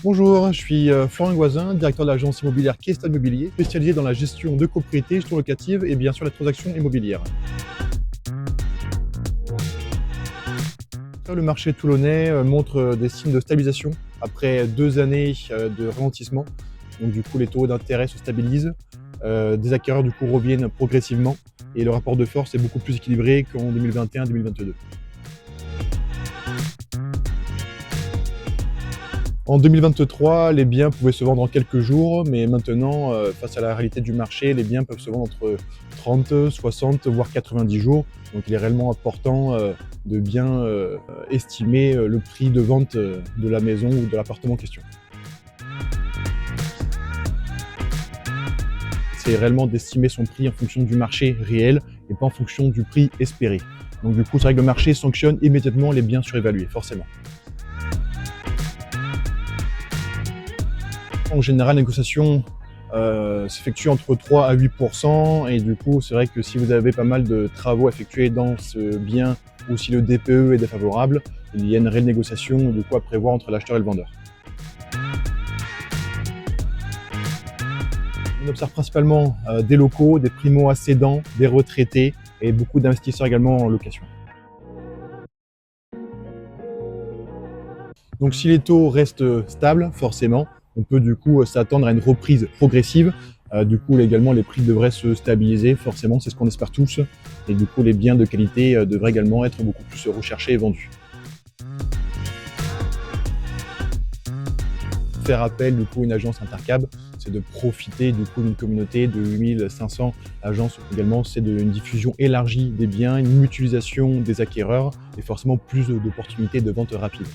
Bonjour, je suis Florent Goisin, directeur de l'agence immobilière Keystone Immobilier, spécialisée dans la gestion de copropriétés, gestion locative et bien sûr la transaction immobilière. Le marché toulonnais montre des signes de stabilisation après 2 années de ralentissement. Donc du coup, les taux d'intérêt se stabilisent, des acquéreurs du coup reviennent progressivement et le rapport de force est beaucoup plus équilibré qu'en 2021-2022. En 2023, les biens pouvaient se vendre en quelques jours, mais maintenant, face à la réalité du marché, les biens peuvent se vendre entre 30, 60, voire 90 jours. Donc il est réellement important de bien estimer le prix de vente de la maison ou de l'appartement en question. C'est réellement d'estimer son prix en fonction du marché réel et pas en fonction du prix espéré. Donc du coup, c'est vrai que le marché sanctionne immédiatement les biens surévalués, forcément. En général, la négociation s'effectue entre 3 à 8% et du coup, c'est vrai que si vous avez pas mal de travaux effectués dans ce bien ou si le DPE est défavorable, il y a une réelle négociation du coup à prévoir entre l'acheteur et le vendeur. On observe principalement des locaux, des primo-accédants, des retraités et beaucoup d'investisseurs également en location. Donc si les taux restent stables, forcément, on peut du coup s'attendre à une reprise progressive. Du coup, également, les prix devraient se stabiliser, forcément, c'est ce qu'on espère tous. Et du coup, les biens de qualité devraient également être beaucoup plus recherchés et vendus. Faire appel du coup à une agence Intercab, c'est de profiter du coup d'une communauté de 8500 agences également, c'est une diffusion élargie des biens, une mutualisation des acquéreurs et forcément plus d'opportunités de vente rapide.